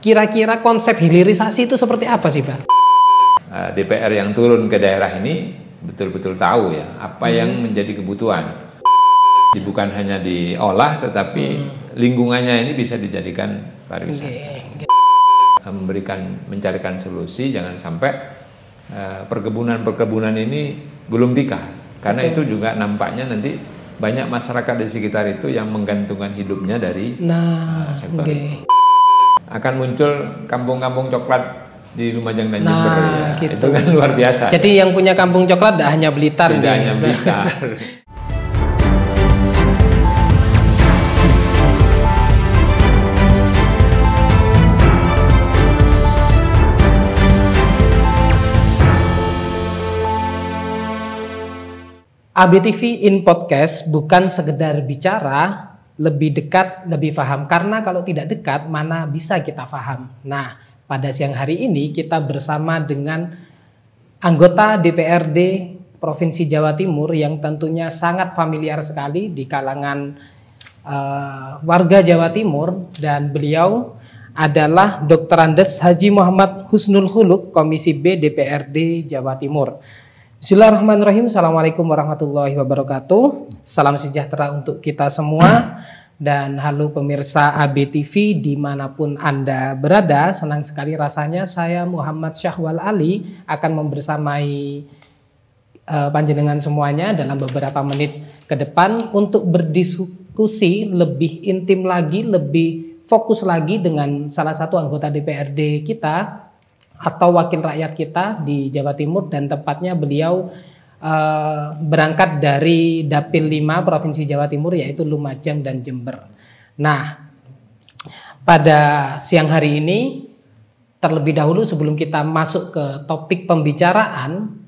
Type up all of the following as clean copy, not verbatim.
Kira-kira konsep hilirisasi itu seperti apa sih, Pak? DPR yang turun ke daerah ini betul-betul tahu ya apa yang menjadi kebutuhan. Bukan hanya diolah, tetapi lingkungannya ini bisa dijadikan pariwisata. Mencarikan solusi, jangan sampai perkebunan ini gulung tikar. Karena itu juga nampaknya nanti banyak masyarakat di sekitar itu yang menggantungkan hidupnya dari sektor itu. Akan muncul kampung-kampung coklat di Lumajang dan Jember ya. Gitu. Itu kan luar biasa. Jadi yang punya kampung coklat tidak hanya Blitar. Tidak hanya Blitar. ABTV in Podcast bukan sekedar bicara, lebih dekat, lebih paham. Karena kalau tidak dekat, mana bisa kita paham. Nah, pada siang hari ini kita bersama dengan anggota DPRD Provinsi Jawa Timur yang tentunya sangat familiar sekali di kalangan warga Jawa Timur, dan beliau adalah Dr. Andes Haji Muhammad Husnul Khuluq, Komisi B DPRD Jawa Timur. Bismillahirrahmanirrahim. Assalamualaikum warahmatullahi wabarakatuh. Salam sejahtera untuk kita semua. Dan halo pemirsa ABTV dimanapun Anda berada. Senang sekali rasanya saya Muhammad Syahwal Ali akan membersamai panjenengan semuanya dalam beberapa menit ke depan untuk berdiskusi lebih intim lagi, lebih fokus lagi dengan salah satu anggota DPRD kita atau wakil rakyat kita di Jawa Timur, dan tepatnya beliau berangkat dari Dapil 5 Provinsi Jawa Timur, yaitu Lumajang dan Jember. Nah, pada siang hari ini terlebih dahulu sebelum kita masuk ke topik pembicaraan,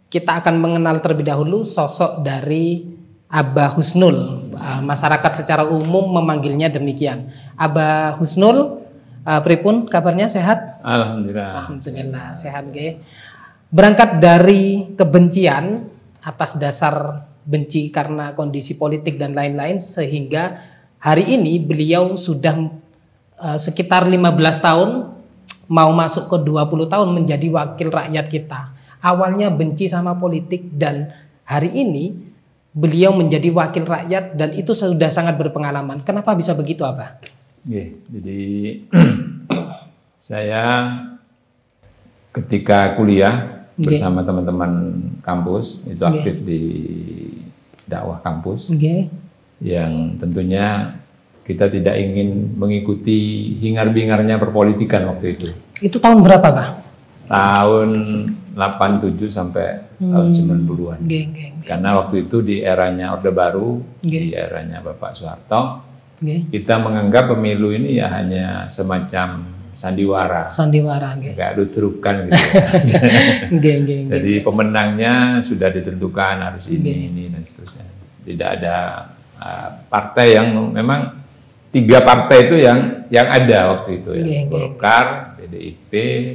kita akan mengenal terlebih dahulu sosok dari Abah Husnul. Masyarakat secara umum memanggilnya demikian. Abah Husnul, pripun kabarnya, sehat? Alhamdulillah. Alhamdulillah sehat, nggih. Berangkat dari kebencian atas dasar benci karena kondisi politik dan lain-lain, sehingga hari ini beliau sudah sekitar 15 tahun mau masuk ke 20 tahun menjadi wakil rakyat kita. Awalnya benci sama politik, dan hari ini beliau menjadi wakil rakyat, dan itu sudah sangat berpengalaman. Kenapa bisa begitu, Abah? Jadi saya ketika kuliah bersama teman-teman kampus itu aktif di dakwah kampus, yang tentunya kita tidak ingin mengikuti hingar-bingarnya perpolitikan waktu itu. Itu tahun berapa, Pak? Tahun 87 sampai tahun 90-an. Karena waktu itu di eranya Orde Baru, di eranya Bapak Soeharto, kita menganggap pemilu ini ya hanya semacam sandiwara, nggak lutrukkan gitu. Jadi pemenangnya sudah ditentukan, harus ini dan seterusnya. Tidak ada partai yang memang 3 partai itu yang ada waktu itu ya, Golkar, PDIP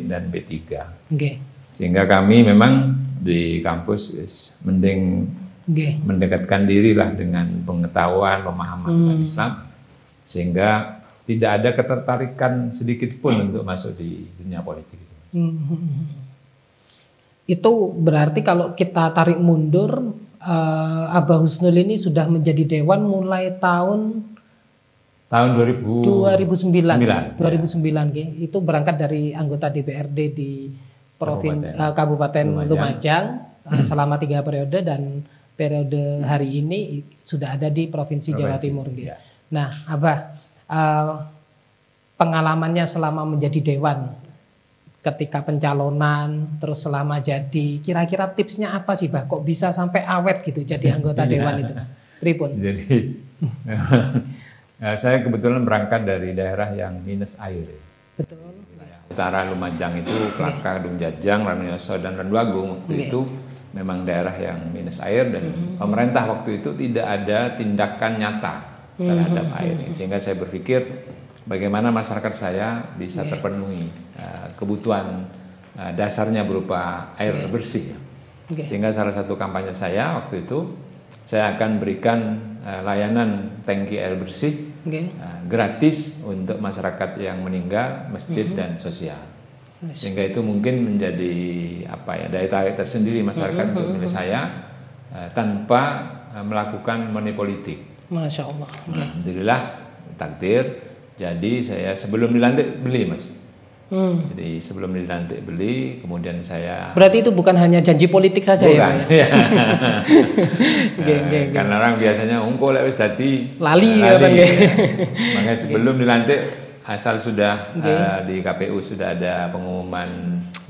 dan P3. Sehingga kami memang di kampus mending mendekatkan diri lah dengan pengetahuan, pemahaman Islam, sehingga tidak ada ketertarikan sedikit pun untuk masuk di dunia politik. Itu berarti kalau kita tarik mundur, Abah Husnul ini sudah menjadi dewan mulai tahun 2009. Itu berangkat dari anggota DPRD di Kabupaten Lumajang selama 3 periode, dan periode hari ini sudah ada di Provinsi Jawa Timur. Nah, Abah, pengalamannya selama menjadi dewan, ketika pencalonan, terus selama jadi, kira-kira tipsnya apa sih, Bah? Kok bisa sampai awet gitu jadi anggota dewan itu? Pripun? Jadi saya kebetulan berangkat dari daerah yang minus air. Betul. Utara Lumajang itu Klaka, Kedung Jajang, Ranuyoso dan Randuagung waktu itu memang daerah yang minus air, dan pemerintah waktu itu tidak ada tindakan nyata terhadap air, sehingga saya berpikir bagaimana masyarakat saya bisa terpenuhi kebutuhan dasarnya berupa air bersih. Sehingga salah satu kampanye saya waktu itu, saya akan berikan layanan tangki air bersih gratis untuk masyarakat yang meninggal, masjid dan sosial. Sehingga itu mungkin menjadi daya tarik tersendiri masyarakat untuk memilih saya tanpa melakukan money politik. Masya Allah. Alhamdulillah takdir. Jadi saya sebelum dilantik beli, Mas. Jadi sebelum dilantik beli, kemudian saya. Berarti itu bukan hanya janji politik saja bukan, ya? Karena orang biasanya ungkul wis dadi lali. Makanya sebelum dilantik asal sudah di KPU sudah ada pengumuman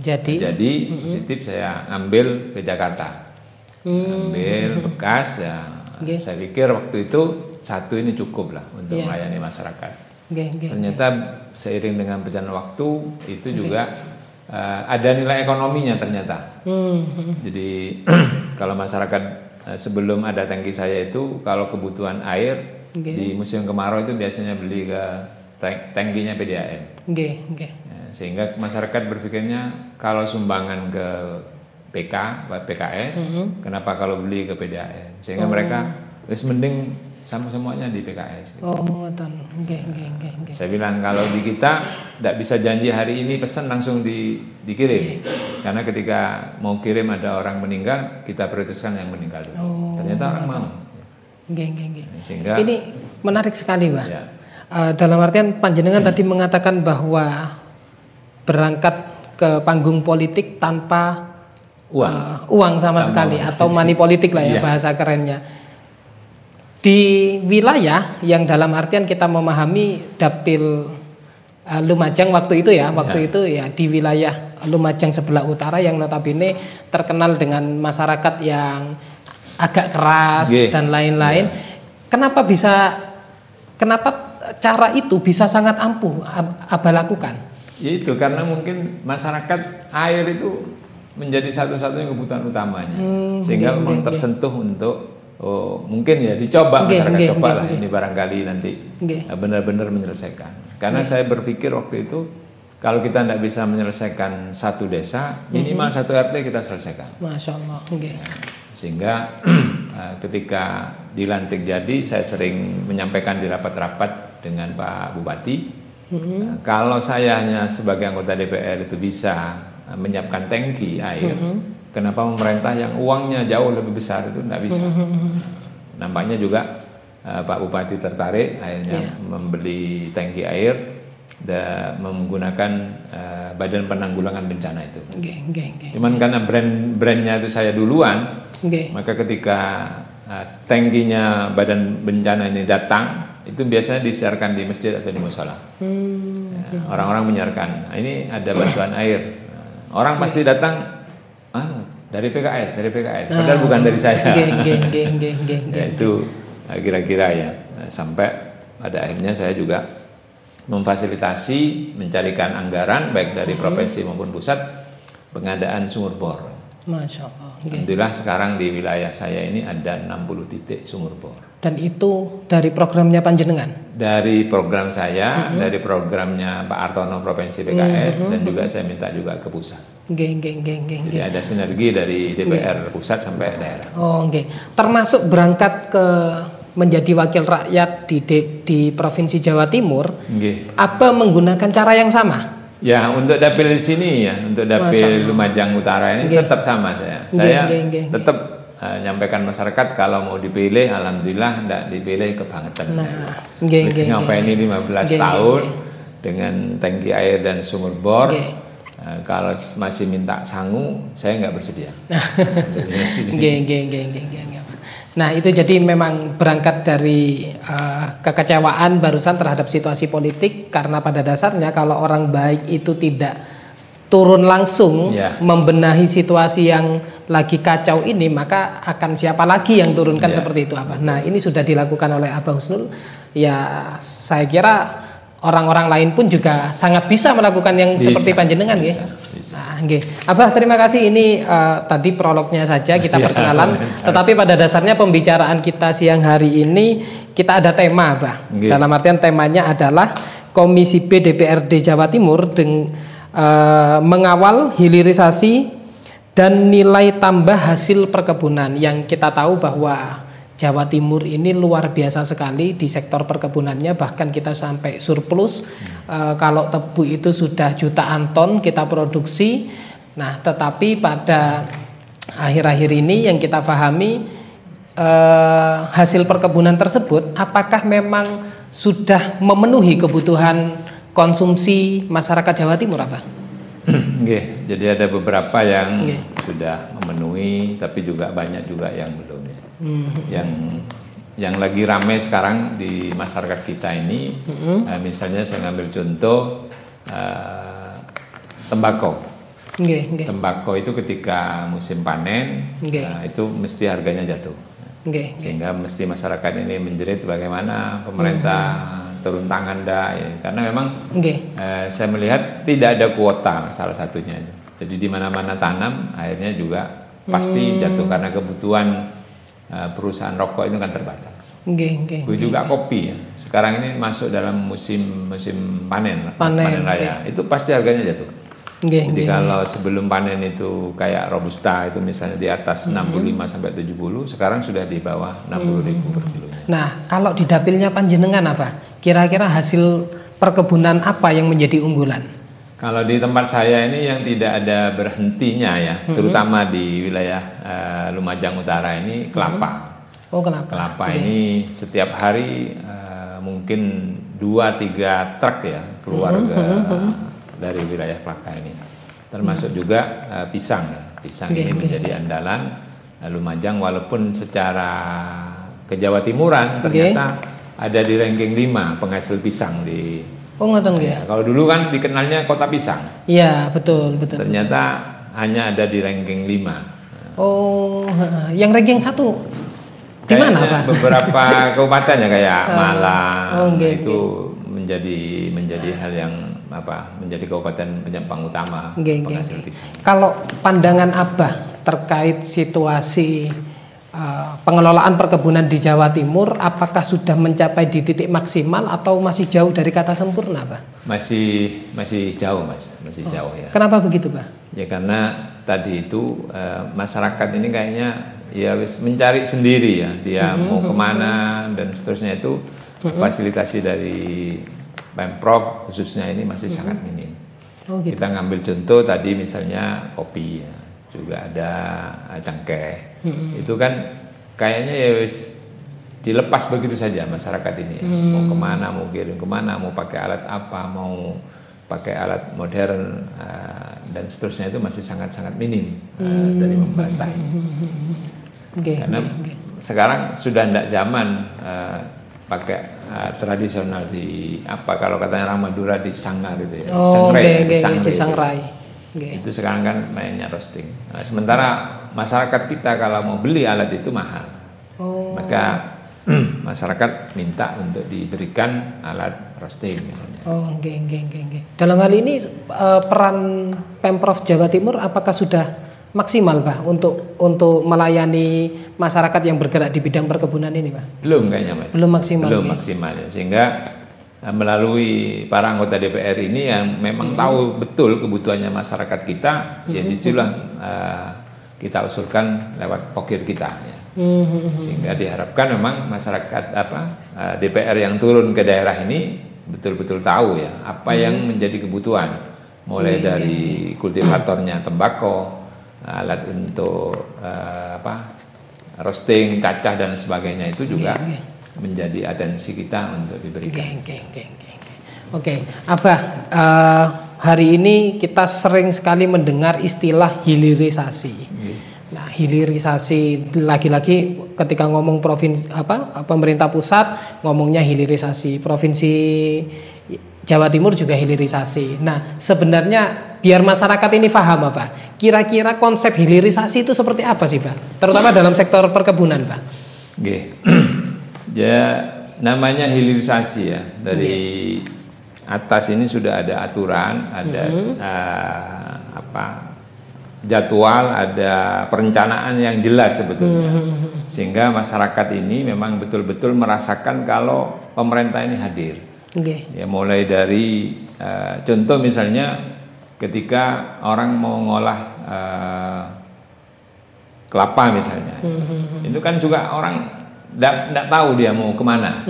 jadi positif, saya ambil ke Jakarta. Ambil bekas ya. Saya pikir waktu itu satu ini cukup lah untuk melayani masyarakat. Ternyata seiring dengan berjalan waktu itu juga ada nilai ekonominya ternyata. Jadi kalau masyarakat sebelum ada tangki saya itu kalau kebutuhan air di musim kemarau itu biasanya beli ke tangkinya PDAM. Sehingga masyarakat berpikirnya kalau sumbangan ke PKS, kenapa kalau beli ke PDAM? Sehingga mereka mending semuanya di PKS. Gitu. Saya bilang kalau di kita tidak bisa janji hari ini pesan langsung dikirim, karena ketika mau kirim ada orang meninggal, kita prioritaskan yang meninggal dulu. Ternyata orang mau. Sehingga ini menarik sekali, Mbak. Ya. Dalam artian panjenengan tadi mengatakan bahwa berangkat ke panggung politik tanpa uang sama sekali atau money politik lah ya bahasa kerennya. Di wilayah yang dalam artian kita memahami Dapil Lumajang waktu itu itu di wilayah Lumajang sebelah utara yang notabene terkenal dengan masyarakat yang agak keras dan lain-lain. Kenapa cara itu bisa sangat ampuh Abah lakukan? Ya itu karena mungkin masyarakat air itu menjadi satu-satunya kebutuhan utamanya, sehingga memang tersentuh untuk mungkin ya dicoba masyarakat lah ini barangkali nanti benar-benar menyelesaikan. Karena saya berpikir waktu itu kalau kita tidak bisa menyelesaikan satu desa, minimal satu RT kita selesaikan. Masya Allah. Sehingga ketika dilantik jadi saya sering menyampaikan di rapat-rapat dengan Pak Bupati, kalau saya hanya sebagai anggota DPR itu bisa menyiapkan tangki air, kenapa pemerintah yang uangnya jauh lebih besar itu tidak bisa? Nampaknya juga Pak Bupati tertarik akhirnya membeli tangki air dan menggunakan Badan Penanggulangan Bencana itu. Cuman karena brandnya itu saya duluan, maka ketika tangkinya Badan Bencana ini datang, itu biasanya disiarkan di masjid atau di mushola. Orang-orang menyiarkan, ini ada bantuan air. Orang pasti datang. Dari PKS, padahal bukan dari saya. Ya, itu kira-kira ya. Sampai pada akhirnya saya juga memfasilitasi, mencarikan anggaran baik dari provinsi maupun pusat pengadaan sumur bor. Masya Allah. Alhamdulillah sekarang di wilayah saya ini ada 60 titik sumur bor. Dan itu dari programnya panjenengan? Dari program saya, dari programnya Pak Artono Provinsi PKS, dan juga saya minta juga ke pusat. Jadi ada sinergi dari DPR pusat sampai daerah. Termasuk berangkat ke menjadi wakil rakyat di Provinsi Jawa Timur, apa menggunakan cara yang sama? Ya, untuk dapil di sini ya, untuk dapil Lumajang Utara ini tetap sama saya. Saya tetap nyampaikan masyarakat kalau mau dipilih, alhamdulillah tidak dipilih kebangetan. Ngapain ini 15 tahun dengan tangki air dan sumur bor. Kalau masih minta sangu, saya nggak bersedia. Nah itu jadi memang berangkat dari kekecewaan barusan terhadap situasi politik, karena pada dasarnya kalau orang baik itu tidak turun langsung membenahi situasi yang lagi kacau ini, maka akan siapa lagi yang turunkan seperti itu Abah. Nah ini sudah dilakukan oleh Abah Husnul, ya saya kira orang-orang lain pun juga sangat bisa melakukan yang seperti panjenengan ya. Abah terima kasih, ini tadi prolognya saja kita perkenalan, tetapi pada dasarnya pembicaraan kita siang hari ini kita ada tema Abah. Dalam artian temanya adalah Komisi B DPRD Jawa Timur mengawal hilirisasi dan nilai tambah hasil perkebunan, yang kita tahu bahwa Jawa Timur ini luar biasa sekali di sektor perkebunannya, bahkan kita sampai surplus. Kalau tebu itu sudah jutaan ton kita produksi. Nah, tetapi pada akhir-akhir ini yang kita pahami, hasil perkebunan tersebut apakah memang sudah memenuhi kebutuhan konsumsi masyarakat Jawa Timur, apa? Jadi ada beberapa yang sudah memenuhi, tapi juga banyak juga yang belum. Yang lagi ramai sekarang di masyarakat kita ini, misalnya saya ngambil contoh tembakau. Tembakau itu ketika musim panen, itu mesti harganya jatuh. Sehingga mesti masyarakat ini menjerit bagaimana pemerintah turun tangan karena memang saya melihat tidak ada kuota salah satunya. Jadi di mana-mana tanam akhirnya juga pasti jatuh karena kebutuhan perusahaan rokok itu kan terbatas. Juga kopi ya. Sekarang ini masuk dalam musim panen raya, itu pasti harganya jatuh. Jadi kalau sebelum panen itu kayak robusta itu misalnya di atas 65 sampai 70, sekarang sudah di bawah 60.000 per kilo. Nah, kalau di dapilnya panjenengan apa? Kira-kira hasil perkebunan apa yang menjadi unggulan? Kalau di tempat saya ini yang tidak ada berhentinya ya, terutama di wilayah Lumajang Utara ini kelapa. Kelapa ini setiap hari mungkin 2-3 truk ya keluar dari wilayah Plaka ini. Termasuk juga pisang. Pisang ini menjadi andalan Lumajang, walaupun secara ke Jawa Timuran ternyata ada di ranking 5 penghasil pisang di. Kalau dulu kan dikenalnya kota pisang. Iya, betul. Ternyata hanya ada di ranking 5. Yang ranking 1 di mana, Pak? Beberapa kabupaten ya kayak Malang itu menjadi hal yang menjadi kabupaten penyambang utama penghasil pisang. Kalau pandangan Abah terkait situasi pengelolaan perkebunan di Jawa Timur, apakah sudah mencapai di titik maksimal atau masih jauh dari kata sempurna, Pak? Masih jauh, Mas. Masih jauh ya. Kenapa begitu, Pak? Ya karena tadi itu masyarakat ini kayaknya ya mencari sendiri ya, dia mau kemana dan seterusnya itu fasilitasi dari Pemprov khususnya ini masih sangat minim. Gitu. Kita ngambil contoh tadi misalnya kopi ya, juga ada cengkeh. Itu kan kayaknya ya wis dilepas begitu saja masyarakat ini ya. Mau kemana, mau kirim kemana, mau pakai alat apa, mau pakai alat modern dan seterusnya itu masih sangat-sangat minim dari pemerintah ini. Karena sekarang sudah tidak zaman pakai tradisional di kalau katanya orang Madura di sanggar gitu ya. Disangrai. Itu sekarang kan mainnya roasting. Nah, sementara masyarakat kita kalau mau beli alat itu mahal. Maka masyarakat minta untuk diberikan alat roasting misalnya. Dalam hal ini peran Pemprov Jawa Timur apakah sudah maksimal, Pak, untuk melayani masyarakat yang bergerak di bidang perkebunan ini, Pak? Belum kayaknya, Mas. Belum maksimal. Belum maksimal ya. Sehingga melalui para anggota DPR ini yang memang tahu betul kebutuhannya masyarakat kita, ya disitulah kita usulkan lewat pokir kita ya. Sehingga diharapkan memang masyarakat DPR yang turun ke daerah ini betul-betul tahu ya apa yang menjadi kebutuhan, mulai dari kultivatornya tembakau, alat untuk roasting, cacah dan sebagainya itu juga menjadi atensi kita untuk diberikan. Oke, Abah, hari ini kita sering sekali mendengar istilah hilirisasi. Nah, hilirisasi lagi-lagi ketika ngomong pemerintah pusat ngomongnya hilirisasi, provinsi Jawa Timur juga hilirisasi. Nah, sebenarnya biar masyarakat ini paham, Pak, kira-kira konsep hilirisasi itu seperti apa sih, Pak? Terutama dalam sektor perkebunan, Pak. Ya, namanya hilirisasi ya. Dari atas ini sudah ada aturan, ada jadwal, ada perencanaan yang jelas sebetulnya. Sehingga masyarakat ini memang betul-betul merasakan kalau pemerintah ini hadir. Ya, mulai dari contoh misalnya ketika orang mau ngolah kelapa misalnya, itu kan juga orang tidak tahu dia mau kemana.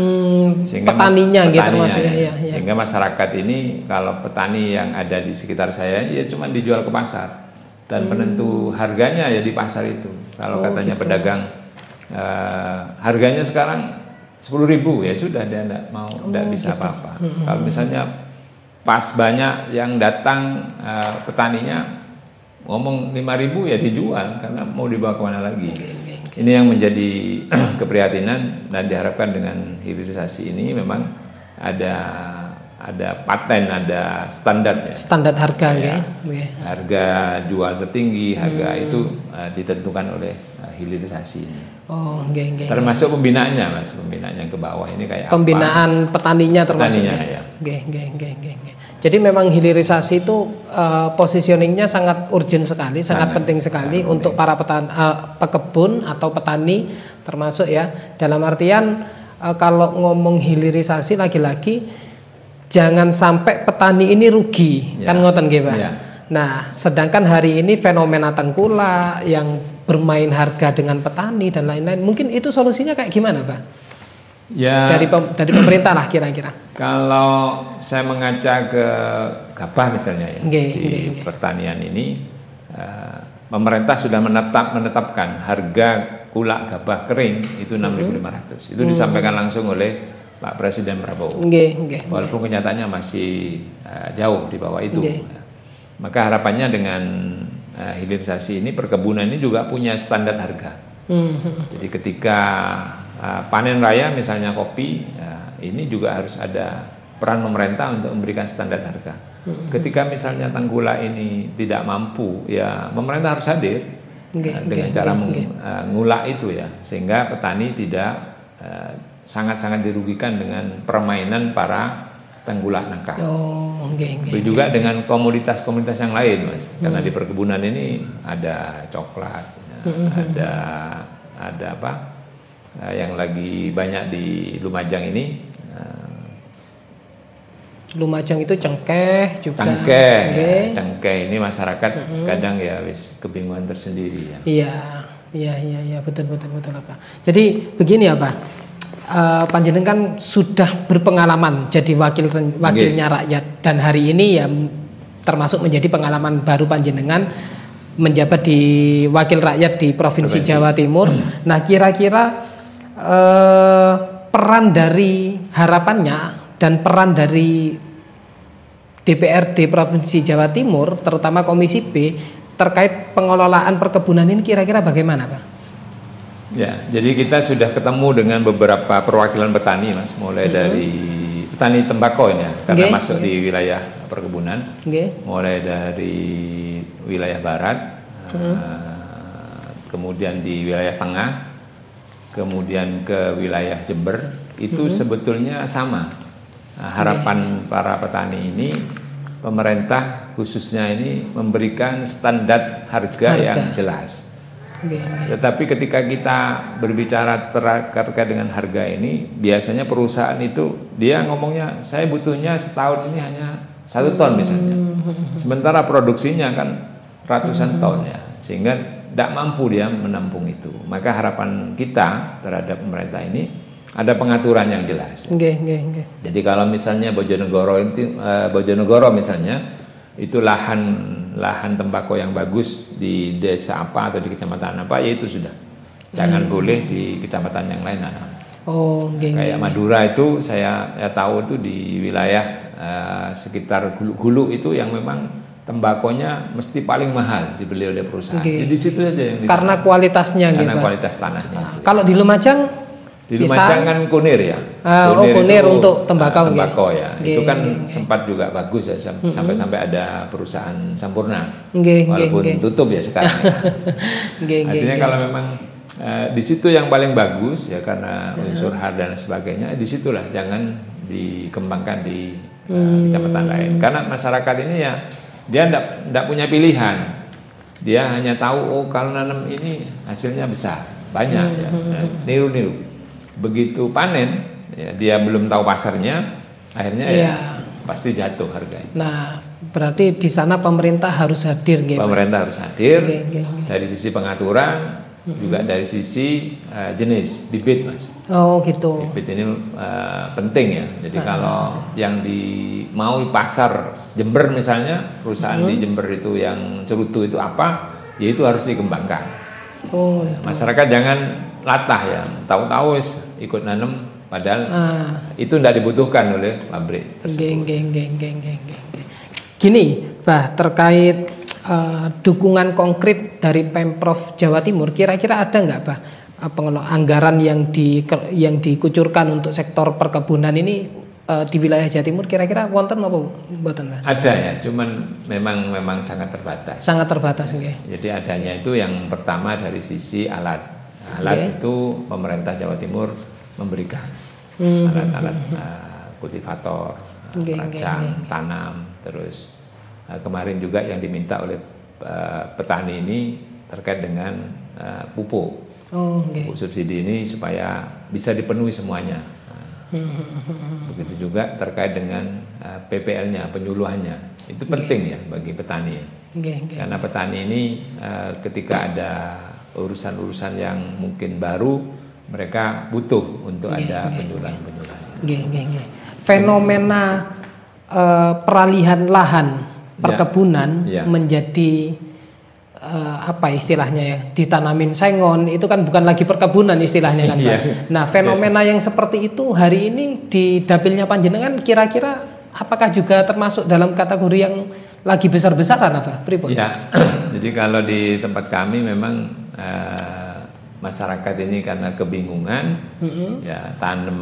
Sehingga petaninya gitu maksudnya. Ya. Sehingga masyarakat ini kalau petani yang ada di sekitar saya ya cuma dijual ke pasar dan penentu harganya ya di pasar itu. Kalau katanya gitu. Pedagang harganya sekarang 10.000 ya sudah dia tidak bisa gitu. Apa-apa. Kalau misalnya pas banyak yang datang petaninya ngomong 5.000 ya dijual karena mau dibawa kemana lagi. Ini yang menjadi keprihatinan dan diharapkan dengan hilirisasi ini memang ada paten, ada standarnya. Standar harga ya. Harga jual tertinggi, harga itu ditentukan oleh hilirisasi ini. Termasuk pembinaannya, Mas, pembinaannya ke bawah ini kayak pembinaan apa? Petaninya termasuk. Ya. Jadi memang hilirisasi itu positioningnya sangat urgent sekali, sangat penting sekali untuk para pekebun atau petani termasuk ya. Dalam artian kalau ngomong hilirisasi lagi-lagi jangan sampai petani ini rugi, kan ngoten nggih, Pak. Nah, sedangkan hari ini fenomena tengkulak yang bermain harga dengan petani dan lain-lain, mungkin itu solusinya kayak gimana, Pak? Ya, dari pemerintah lah kira-kira. Kalau saya mengaca ke gabah misalnya ya, di pertanian ini, pemerintah sudah menetapkan harga kulak gabah kering itu 6.500. Itu disampaikan langsung oleh Pak Presiden Prabowo. Walaupun kenyataannya masih jauh di bawah itu. Maka harapannya dengan hilirisasi ini, perkebunan ini juga punya standar harga. Jadi ketika panen raya misalnya kopi, ini juga harus ada peran pemerintah untuk memberikan standar harga. Ketika misalnya tengkulak ini tidak mampu, ya pemerintah harus hadir dengan cara mengulak itu ya, sehingga petani tidak sangat-sangat dirugikan dengan permainan para tengkulak nakal. Juga dengan komoditas-komoditas yang lain, Mas, karena di perkebunan ini ada coklat, ada apa? Yang lagi banyak di Lumajang ini. Lumajang itu cengkeh juga. Cengkeh ini masyarakat kadang ya wis kebingungan tersendiri ya. Iya betul apa. Jadi begini ya, Pak. Panjenengan sudah berpengalaman jadi wakilnya rakyat dan hari ini ya termasuk menjadi pengalaman baru panjenengan menjabat di wakil rakyat di Provinsi Jawa Timur. Nah, kira-kira peran dari harapannya dan peran dari DPRD Provinsi Jawa Timur terutama Komisi B terkait pengelolaan perkebunan ini kira-kira bagaimana, Pak? Ya, jadi kita sudah ketemu dengan beberapa perwakilan petani, Mas, mulai dari petani tembakau ini ya, karena masuk di wilayah perkebunan, mulai dari wilayah barat, kemudian di wilayah tengah, kemudian ke wilayah Jember, itu sebetulnya sama. Nah, harapan para petani ini, pemerintah khususnya ini memberikan standar harga yang jelas. Tetapi ketika kita berbicara terkait dengan harga ini, biasanya perusahaan itu dia ngomongnya saya butuhnya setahun ini hanya 1 ton misalnya, sementara produksinya kan ratusan ton ya, sehingga tidak mampu dia menampung itu. Maka harapan kita terhadap pemerintah ini ada pengaturan yang jelas. Jadi kalau misalnya Bojonegoro misalnya itu lahan tembakau yang bagus di desa apa atau di kecamatan apa, ya itu sudah jangan boleh di kecamatan yang lain. Kayak Madura itu saya tahu itu di wilayah sekitar Gulu itu yang memang tembakonya mesti paling mahal dibeli oleh perusahaan. Jadi di situ aja yang karena kualitasnya, karena kualitas tanahnya. Kalau di Lumajang kan Kunir ya. Kunir untuk tembakau ya. Itu kan sempat juga bagus ya sampai ada perusahaan Sampurna. Walaupun tutup ya sekarang. Artinya kalau memang di situ yang paling bagus ya karena unsur harga dan sebagainya, disitulah jangan dikembangkan di kecamatan lain. Karena masyarakat ini ya dia tidak punya pilihan. Dia hanya tahu kalau nanam ini hasilnya besar, banyak ya. Niru-niru. Begitu panen ya, dia belum tahu pasarnya, akhirnya ya pasti jatuh harganya. Nah, berarti di sana pemerintah harus hadir, pemerintah harus hadir dari sisi pengaturan, juga dari sisi jenis bibit, Mas. Oh gitu. Bibit ini penting ya. Jadi kalau yang mau pasar Jember misalnya, perusahaan di Jember itu yang cerutu itu apa, ya itu harus dikembangkan. Oh. Masyarakat jangan latah ya, tahu-tahu ikut nanam padahal itu tidak dibutuhkan oleh pabrik. Gini, Bah, terkait dukungan konkret dari Pemprov Jawa Timur, kira-kira ada nggak, Bah, anggaran yang dikucurkan untuk sektor perkebunan ini di wilayah Jawa Timur, kira-kira wonten apa mboten? Ada ya, cuman memang sangat terbatas. Sangat terbatas, okay. Jadi adanya itu yang pertama dari sisi alat. Alat itu pemerintah Jawa Timur memberikan alat-alat kultivator, perajang, tanam, terus kemarin juga yang diminta oleh petani ini terkait dengan pupuk. Pupuk subsidi ini supaya bisa dipenuhi semuanya. Begitu juga terkait dengan PPL-nya, penyuluhannya. Itu penting ya bagi petani. Karena petani ini ketika ada urusan-urusan yang mungkin baru, mereka butuh untuk ada penyuluhan-penyuluhan. Fenomena peralihan lahan perkebunan menjadi apa istilahnya ya, ditanamin sengon, itu kan bukan lagi perkebunan istilahnya kan, Pak. Nah, fenomena yang seperti itu hari ini di dapilnya panjenengan kira-kira apakah juga termasuk dalam kategori yang lagi besar-besaran apa? Pripun? Ya, jadi kalau di tempat kami memang masyarakat ini karena kebingungan, ya tanam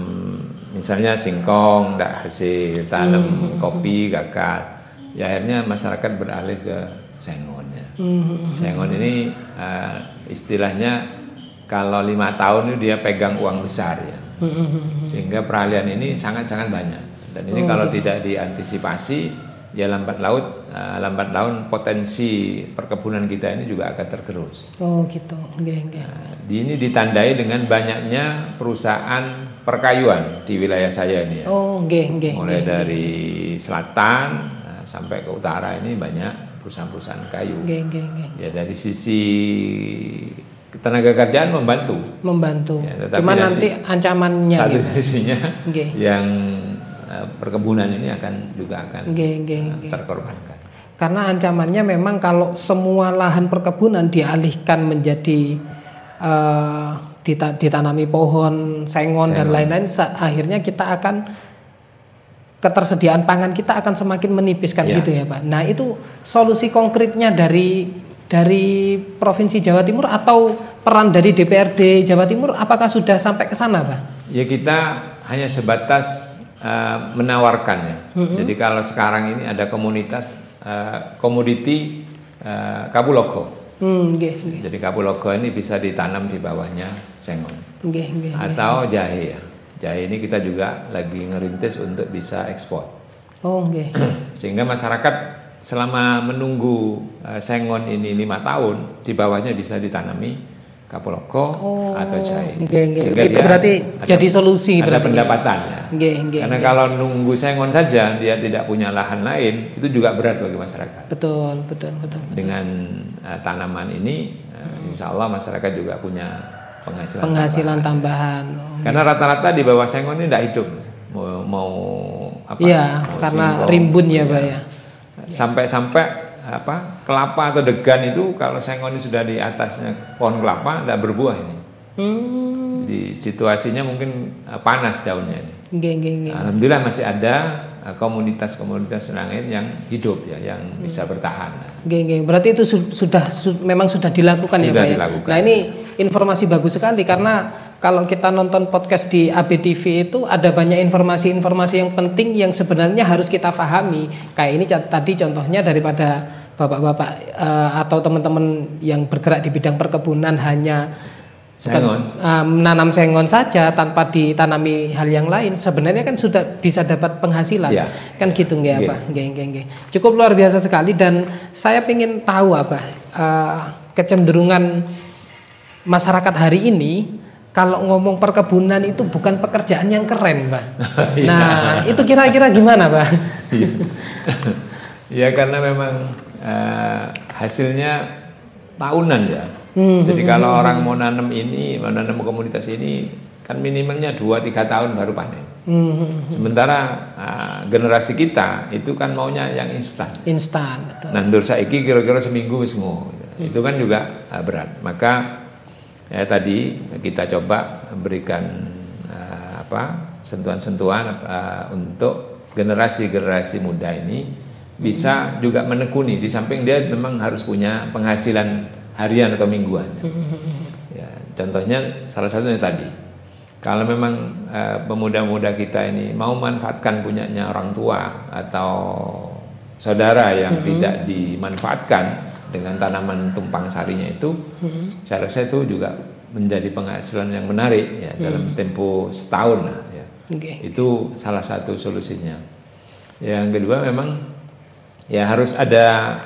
misalnya singkong tidak hasil, tanam kopi gagal, ya akhirnya masyarakat beralih ke sengon. Sengon ini istilahnya kalau 5 tahun itu dia pegang uang besar ya, sehingga peralihan ini sangat-sangat banyak. Dan ini kalau tidak diantisipasi, ya lambat laun potensi perkebunan kita ini juga akan tergerus. Oh gitu. Ini ditandai dengan banyaknya perusahaan perkayuan di wilayah saya ini ya. Mulai dari selatan sampai ke utara ini banyak perusahaan-perusahaan kayu. Ya dari sisi tenaga kerjaan membantu. Ya, cuman nanti ancamannya. Satu sisinya yang perkebunan ini akan terkorbankan. Karena ancamannya memang kalau semua lahan perkebunan dialihkan menjadi ditanami pohon, sengon dan lain-lain, akhirnya kita akan ketersediaan pangan kita akan semakin menipis kan gitu ya Pak. Nah itu solusi konkretnya dari Provinsi Jawa Timur atau peran dari DPRD Jawa Timur apakah sudah sampai ke sana Pak? Ya kita hanya sebatas menawarkannya. Jadi kalau sekarang ini ada komunitas komoditi Kapuloko. Jadi Kapuloko ini bisa ditanam di bawahnya sengon atau jahe ya. Jahe ini kita juga lagi ngerintis untuk bisa ekspor. Sehingga masyarakat selama menunggu sengon ini 5 tahun, di bawahnya bisa ditanami Kapuloko atau jahe. Sehingga itu berarti jadi solusi. Ada pendapatannya. Karena kalau nunggu sengon saja, dia tidak punya lahan lain, itu juga berat bagi masyarakat. Betul. Dengan tanaman ini, insya Allah masyarakat juga punya penghasilan tambahan. Karena rata-rata di bawah sengon ini tidak hidup, mau apa? Iya, karena rimbun ya, Pak ya. Sampai kelapa atau degan itu kalau sengon ini sudah di atasnya pohon kelapa tidak berbuah ini. Jadi situasinya mungkin panas daunnya ini. Alhamdulillah masih ada komunitas-komunitas lain yang hidup ya, yang bisa bertahan. Berarti itu memang sudah dilakukan ya Pak ya. Nah ini informasi bagus sekali karena kalau kita nonton podcast di ABTV itu ada banyak informasi-informasi yang penting yang sebenarnya harus kita pahami. Kayak ini tadi contohnya daripada bapak-bapak atau teman-teman yang bergerak di bidang perkebunan hanya menanam sengon saja tanpa ditanami hal yang lain, sebenarnya kan sudah bisa dapat penghasilan, kan gitu nggak apa? Cukup luar biasa sekali dan saya ingin tahu apa kecenderungan masyarakat hari ini. Kalau ngomong perkebunan itu bukan pekerjaan yang keren, Pak. Nah, itu kira-kira gimana, Pak? Ya karena memang hasilnya tahunan ya. Jadi kalau orang mau nanam komunitas ini, kan minimalnya 2-3 tahun baru panen. Sementara generasi kita itu kan maunya yang instan. Instan, betul. Nandur saiki kira-kira seminggu semua. Itu kan juga berat. Maka ya tadi kita coba berikan sentuhan-sentuhan untuk generasi-generasi muda ini bisa juga menekuni. Di samping dia memang harus punya penghasilan harian atau mingguan. Ya, contohnya salah satunya tadi. Kalau memang pemuda-pemuda kita ini mau manfaatkan punyanya orang tua atau saudara yang tidak dimanfaatkan dengan tanaman tumpang sarinya itu, saya rasa itu juga menjadi penghasilan yang menarik ya dalam tempo setahun lah ya. Itu salah satu solusinya. Yang kedua memang ya harus ada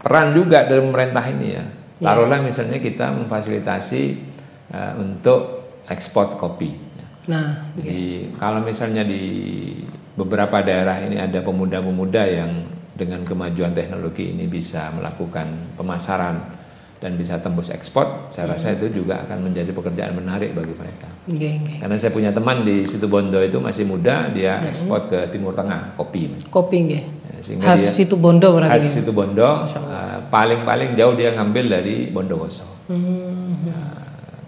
peran juga dari pemerintah ini ya. Taruhlah misalnya kita memfasilitasi untuk ekspor kopi. Nah, jadi kalau misalnya di beberapa daerah ini ada pemuda-pemuda yang dengan kemajuan teknologi ini bisa melakukan pemasaran dan bisa tembus ekspor, saya rasa itu juga akan menjadi pekerjaan menarik bagi mereka. Karena saya punya teman di Situbondo itu masih muda, dia ekspor ke Timur Tengah kopi. Kopi nggih. Khas Situbondo berarti. Khas Situbondo, paling jauh dia ngambil dari Bondowoso.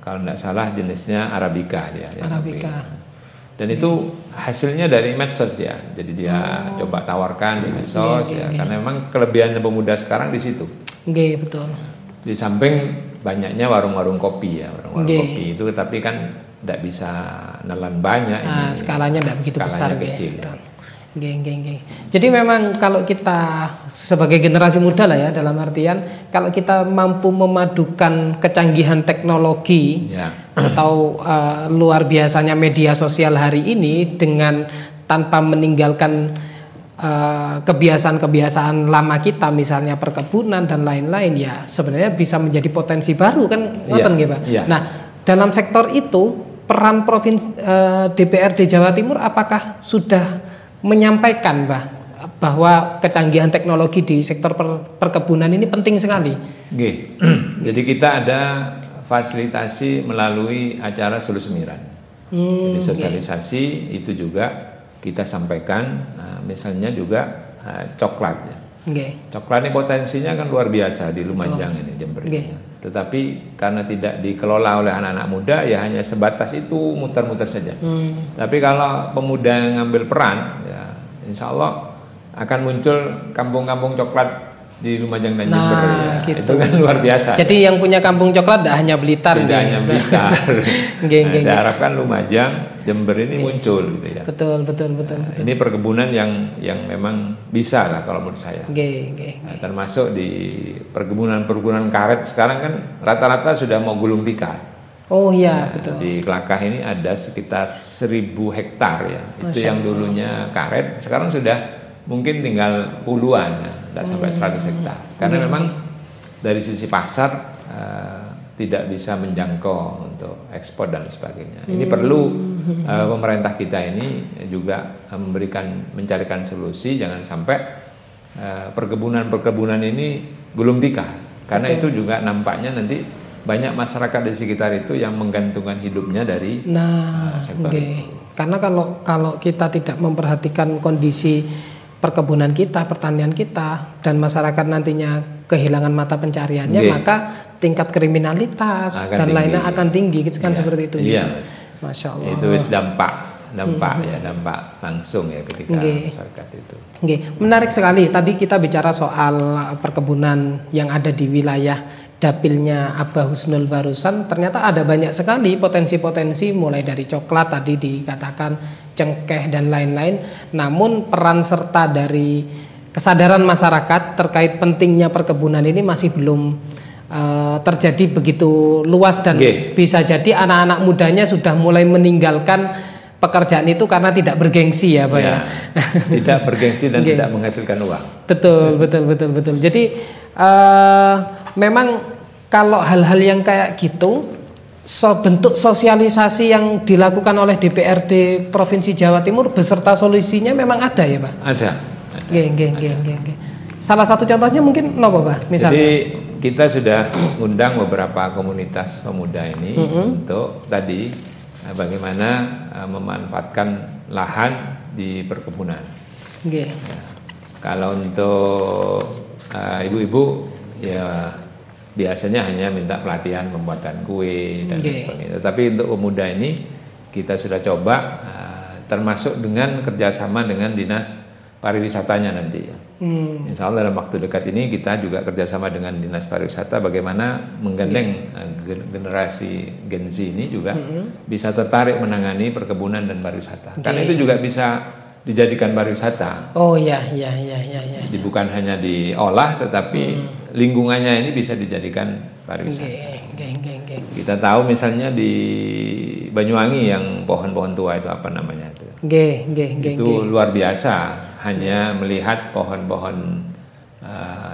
Kalau tidak salah jenisnya Arabica dia. Arabica. Dan itu hasilnya dari medsos dia. Jadi dia coba tawarkan di medsos ya. Karena memang kelebihan pemuda sekarang di situ. Betul. Di samping banyaknya warung-warung kopi ya, warung-warung kopi itu, tapi kan tidak bisa nelan banyak. Ini skalanya tidak begitu besar, kecil. Ya. Jadi memang kalau kita sebagai generasi muda lah ya, dalam artian kalau kita mampu memadukan kecanggihan teknologi atau luar biasanya media sosial hari ini dengan tanpa meninggalkan kebiasaan-kebiasaan lama kita, misalnya perkebunan dan lain-lain, ya sebenarnya bisa menjadi potensi baru kan, Pak. Nah, dalam sektor itu peran DPRD Jawa Timur apakah sudah menyampaikan bahwa kecanggihan teknologi di sektor perkebunan ini penting sekali? Jadi kita ada fasilitasi melalui acara Sulu Semiran. Jadi sosialisasi itu juga kita sampaikan, misalnya juga coklat ya. Coklat ini potensinya kan luar biasa di Lumajang ini, Jember ini. Tetapi karena tidak dikelola oleh anak-anak muda, ya hanya sebatas itu, muter-muter saja. Tapi kalau pemuda yang ngambil peran, ya insya Allah akan muncul kampung-kampung coklat di Lumajang dan Jember ya. Itu kan luar biasa. Jadi yang punya kampung coklat tidak hanya Blitar. Tidak hanya Blitar. Saya harapkan Lumajang, Jember ini muncul gitu ya. Betul. Ini perkebunan yang memang bisa lah kalau menurut saya. Termasuk di perkebunan karet sekarang kan rata-rata sudah mau gulung tikar. Oh iya, betul. Di Kelakah ini ada sekitar 1.000 hektar ya. Itu yang dulunya karet, sekarang sudah mungkin tinggal puluhan, tidak sampai 100 hektar. Karena memang dari sisi pasar tidak bisa menjangkau untuk ekspor dan sebagainya. Ini perlu pemerintah kita ini juga mencarikan solusi, jangan sampai perkebunan ini gulung tikar. Karena itu juga nampaknya nanti banyak masyarakat di sekitar itu yang menggantungkan hidupnya dari sektor itu. Karena kalau kita tidak memperhatikan kondisi perkebunan kita, pertanian kita, dan masyarakat nantinya kehilangan mata pencariannya, maka tingkat kriminalitas dan lainnya akan tinggi, kan seperti itu. Masya Allah. Itu dampak langsung ya ketika masyarakat itu. Menarik sekali. Tadi kita bicara soal perkebunan yang ada di wilayah dapilnya Abah Husnul barusan. Ternyata ada banyak sekali potensi-potensi, mulai dari coklat tadi dikatakan, cengkeh dan lain-lain. Namun peran serta dari kesadaran masyarakat terkait pentingnya perkebunan ini masih belum terjadi begitu luas, dan bisa jadi anak-anak mudanya sudah mulai meninggalkan pekerjaan itu karena tidak bergengsi ya Pak ya. Tidak bergengsi dan tidak menghasilkan uang. Betul. Jadi memang kalau hal-hal yang kayak gitu, bentuk sosialisasi yang dilakukan oleh DPRD Provinsi Jawa Timur beserta solusinya memang ada ya Pak? Ada. Salah satu contohnya mungkin apa Pak? Misalnya. Jadi kita sudah undang beberapa komunitas pemuda ini untuk tadi bagaimana memanfaatkan lahan di perkebunan. Okay. Ya. Kalau untuk ibu-ibu ya biasanya hanya minta pelatihan pembuatan kue dan sebagainya. Tapi untuk pemuda ini kita sudah coba termasuk dengan kerjasama dengan dinas pariwisatanya nanti. Insya Allah dalam waktu dekat ini kita juga kerjasama dengan dinas pariwisata bagaimana menggandeng generasi Gen Z ini juga bisa tertarik menangani perkebunan dan pariwisata. Karena itu juga bisa dijadikan pariwisata. Oh ya. Bukan hanya diolah, tetapi lingkungannya ini bisa dijadikan pariwisata. Kita tahu misalnya di Banyuwangi yang pohon-pohon tua itu apa namanya itu? Itu luar biasa. Hanya melihat pohon-pohon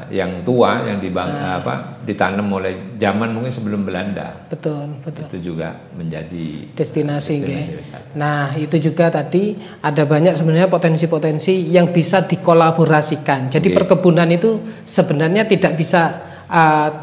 yang tua yang ditanam oleh zaman mungkin sebelum Belanda. Betul. Itu juga menjadi destinasi wisata. Nah, itu juga tadi ada banyak sebenarnya potensi-potensi yang bisa dikolaborasikan. Jadi perkebunan itu sebenarnya tidak bisa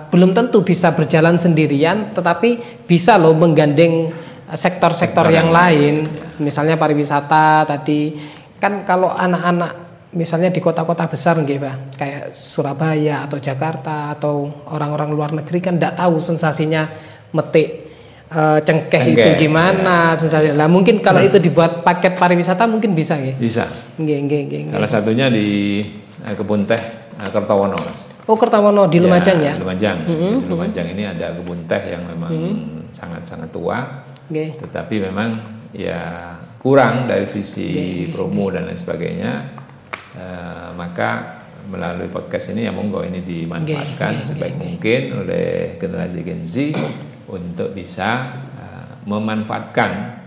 belum tentu bisa berjalan sendirian, tetapi bisa loh menggandeng sektor-sektor yang lain. Misalnya pariwisata tadi. Kan kalau anak-anak misalnya di kota-kota besar kayak Surabaya atau Jakarta atau orang-orang luar negeri kan tidak tahu sensasinya metik cengkeh itu gimana sensasi. Lah mungkin kalau itu dibuat paket pariwisata mungkin bisa ya. Bisa. Salah satunya di kebun teh Kertowono. Oh, Kertowono di Lumajang ya. Lumajang. Di Lumajang ini ada kebun teh yang memang sangat-sangat tua. Tetapi memang ya kurang dari sisi promo dan lain sebagainya, maka melalui podcast ini ya monggo ini dimanfaatkan sebaik mungkin oleh generasi Gen Z untuk bisa memanfaatkan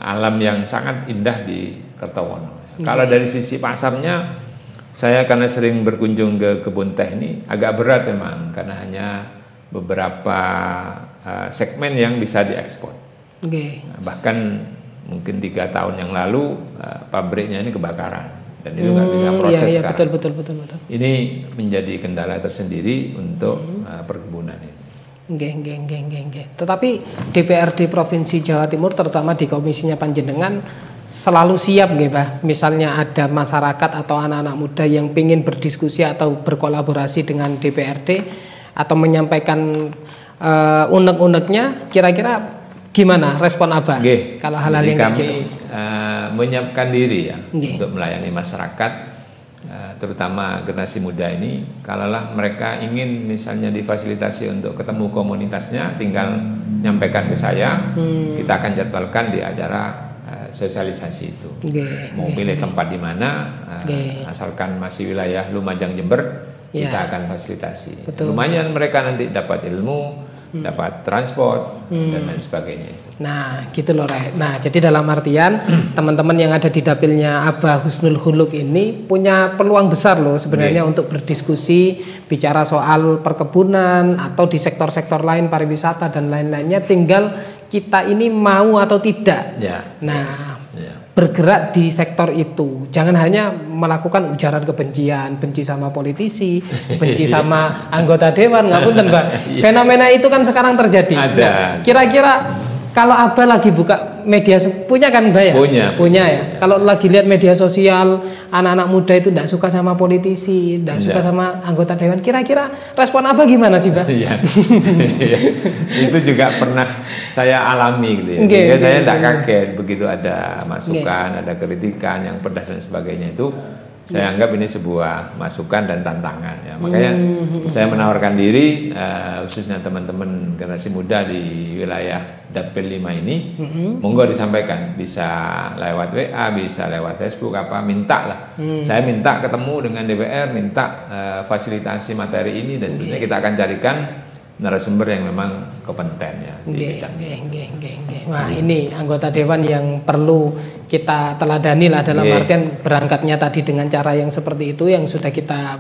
alam yang sangat indah di Kertowono. Kalau dari sisi pasarnya, saya karena sering berkunjung ke kebun teh ini agak berat memang karena hanya beberapa segmen yang bisa diekspor. Bahkan mungkin 3 tahun yang lalu pabriknya ini kebakaran dan itu nggak bisa proses sekarang. Betul. Ini menjadi kendala tersendiri untuk perkebunan ini. Tetapi DPRD Provinsi Jawa Timur terutama di komisinya panjenengan selalu siap Pak. Misalnya ada masyarakat atau anak-anak muda yang ingin berdiskusi atau berkolaborasi dengan DPRD atau menyampaikan unek-uneknya, kira-kira gimana respon Abah kalau hal-hal yang kayak gitu? Menyiapkan diri ya untuk melayani masyarakat, terutama generasi muda ini. Kalaulah mereka ingin misalnya difasilitasi untuk ketemu komunitasnya, tinggal nyampaikan ke saya, kita akan jadwalkan di acara sosialisasi itu. Mau pilih tempat di mana, asalkan masih wilayah Lumajang Jember, kita akan fasilitasi. Lumayan mereka nanti dapat ilmu, dapat transport dan lain sebagainya. Nah, gitu loh, Ray. Nah, jadi dalam artian teman-teman yang ada di dapilnya Abah Husnul Khuluq ini punya peluang besar loh sebenarnya untuk berdiskusi, bicara soal perkebunan atau di sektor-sektor lain pariwisata dan lain-lainnya. Tinggal kita ini mau atau tidak. Bergerak di sektor itu. Jangan hanya melakukan ujaran kebencian, benci sama politisi, benci sama anggota dewan, ngapunten, Mbak. Fenomena itu kan sekarang terjadi. Nah, kira-kira kalau Abah lagi buka media, punya kan Mbak ya? Punya ya. Kalau lagi lihat media sosial, anak-anak muda itu tidak suka sama politisi, tidak suka sama anggota dewan. Kira-kira respon Abah gimana sih, Mbak? Itu juga pernah saya alami gitu ya. Sehingga saya tidak kaget begitu ada masukan, ada kritikan yang pedas dan sebagainya itu. Saya anggap ini sebuah masukan dan tantangan ya. Makanya saya menawarkan diri khususnya teman-teman generasi muda di wilayah Dapil 5 ini, monggo disampaikan, bisa lewat WA, bisa lewat Facebook minta lah. Saya minta ketemu dengan DPR, minta fasilitasi materi ini dan seterusnya. Kita akan carikan narasumber yang memang kompeten ya di bidang ini. Wah, ini anggota dewan yang perlu kita teladani lah dalam artian berangkatnya tadi dengan cara yang seperti itu yang sudah kita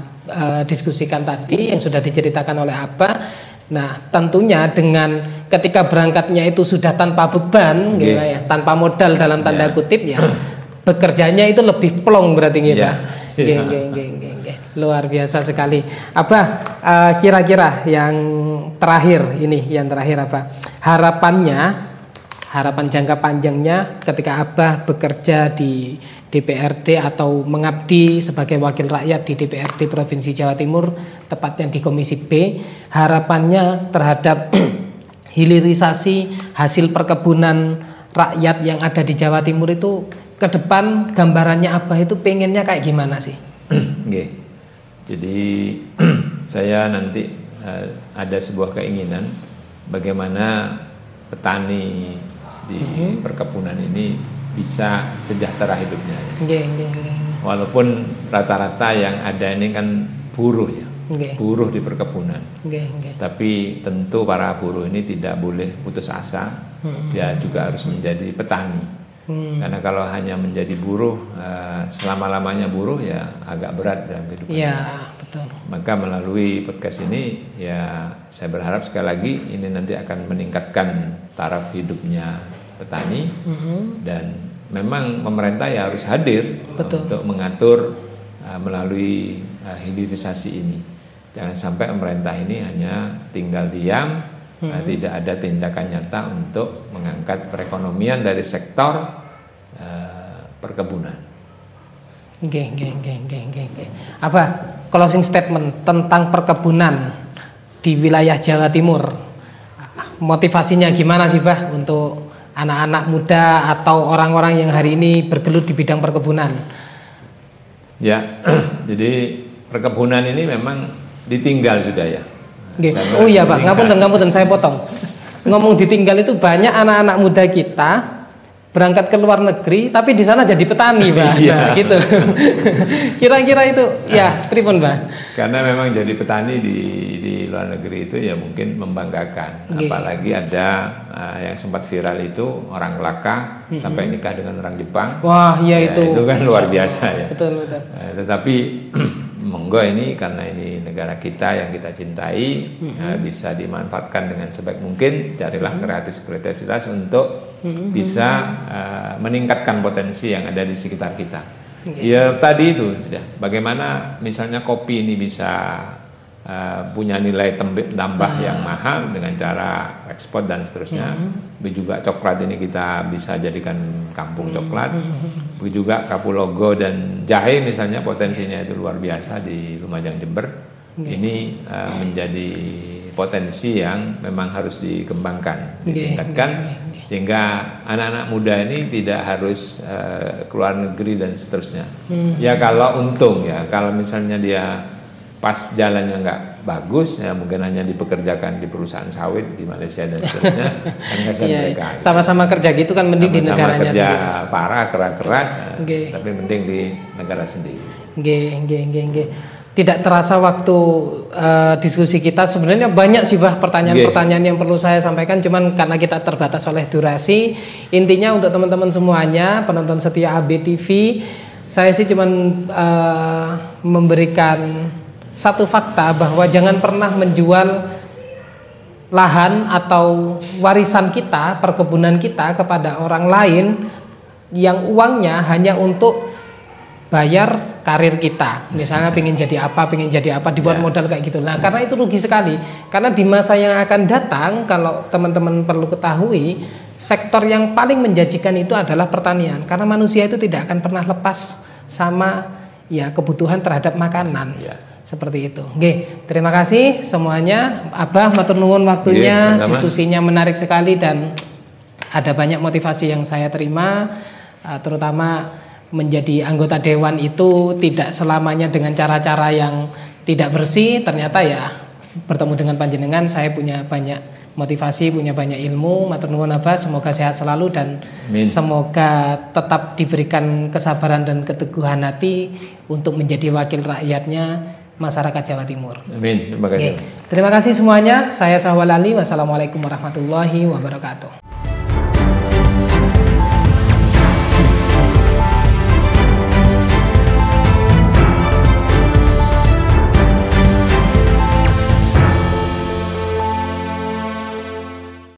diskusikan tadi, yang sudah diceritakan oleh Abah. Nah, tentunya dengan ketika berangkatnya itu sudah tanpa beban gitu ya, tanpa modal dalam tanda kutip ya, bekerjanya itu lebih plong berarti gitu. Luar biasa sekali. Abah, kira-kira yang terakhir apa? harapan jangka panjangnya ketika Abah bekerja di DPRD atau mengabdi sebagai wakil rakyat di DPRD Provinsi Jawa Timur, tepatnya di Komisi B, harapannya terhadap hilirisasi hasil perkebunan rakyat yang ada di Jawa Timur itu ke depan gambarannya Abah itu pengennya kayak gimana sih? Okay. Jadi saya nanti ada sebuah keinginan bagaimana petani di perkebunan ini bisa sejahtera hidupnya ya. Walaupun rata-rata yang ada ini kan buruh ya, buruh di perkebunan. Tapi tentu para buruh ini tidak boleh putus asa. Dia juga harus menjadi petani. Karena kalau hanya menjadi buruh selama-lamanya buruh ya agak berat dalam kehidupan. Ya, betul. Maka melalui podcast ini ya saya berharap sekali lagi ini nanti akan meningkatkan taraf hidupnya petani, dan memang pemerintah ya harus hadir untuk mengatur melalui hilirisasi ini. Jangan sampai pemerintah ini hanya tinggal diam, tidak ada tindakan nyata untuk mengangkat perekonomian dari sektor perkebunan. Apa closing statement tentang perkebunan di wilayah Jawa Timur? Motivasinya gimana sih, Bah, untuk anak-anak muda atau orang-orang yang hari ini bergelut di bidang perkebunan? Ya, jadi perkebunan ini memang ditinggal sudah ya. Oh iya Pak, ngapunten saya potong. Ngomong ditinggal itu banyak anak-anak muda kita berangkat ke luar negeri, tapi di sana jadi petani, Pak. Nah, gitu. Kira-kira itu, ya, pripun, Pak? Karena memang jadi petani di luar negeri itu ya mungkin membanggakan. Apalagi ada yang sempat viral itu orang Kelaka sampai nikah dengan orang Jepang. Wah, iya ya, itu kan luar biasa ya. Betul. Tetapi monggo ini karena ini negara kita yang kita cintai, bisa dimanfaatkan dengan sebaik mungkin. Carilah kreativitas untuk bisa meningkatkan potensi yang ada di sekitar kita. Ya tadi itu sudah. Bagaimana misalnya kopi ini bisa punya nilai tambah yang mahal dengan cara ekspor dan seterusnya. Begitu juga coklat ini kita bisa jadikan kampung coklat. Begitu juga Kapulaga dan jahe misalnya potensinya itu luar biasa di Lumajang, Jember. Ini menjadi potensi yang memang harus dikembangkan, ditingkatkan, sehingga anak-anak muda ini tidak harus keluar negeri dan seterusnya. Ya kalau untung ya, kalau misalnya dia pas jalannya nggak bagus ya mungkin hanya dipekerjakan di perusahaan sawit di Malaysia dan seterusnya. Kan mereka sama-sama kerja gitu kan, mending di negaranya kerja sendiri. parah keras, tapi mending di negara sendiri. Tidak terasa waktu diskusi kita sebenarnya banyak sih, Bah, pertanyaan-pertanyaan yang perlu saya sampaikan, cuman karena kita terbatas oleh durasi. Intinya untuk teman-teman semuanya penonton setia ABTV, saya sih cuman memberikan satu fakta bahwa jangan pernah menjual lahan atau warisan kita, perkebunan kita kepada orang lain yang uangnya hanya untuk bayar karir kita. Misalnya pengen jadi apa, dibuat modal kayak gitu. Nah, karena itu rugi sekali. Karena di masa yang akan datang, kalau teman-teman perlu ketahui, sektor yang paling menjanjikan itu adalah pertanian. Karena manusia itu tidak akan pernah lepas sama ya kebutuhan terhadap makanan. Seperti itu. Terima kasih semuanya. Abah matur nuwun waktunya. Diskusinya menarik sekali dan ada banyak motivasi yang saya terima, terutama menjadi anggota dewan itu tidak selamanya dengan cara-cara yang tidak bersih. Ternyata ya bertemu dengan panjenengan saya punya banyak motivasi, punya banyak ilmu. Matur nuwun Abah, semoga sehat selalu dan semoga tetap diberikan kesabaran dan keteguhan hati untuk menjadi wakil rakyatnya masyarakat Jawa Timur. Amin. Terima kasih. Terima kasih semuanya. Saya Syahwal Ali. Wassalamualaikum warahmatullahi wabarakatuh.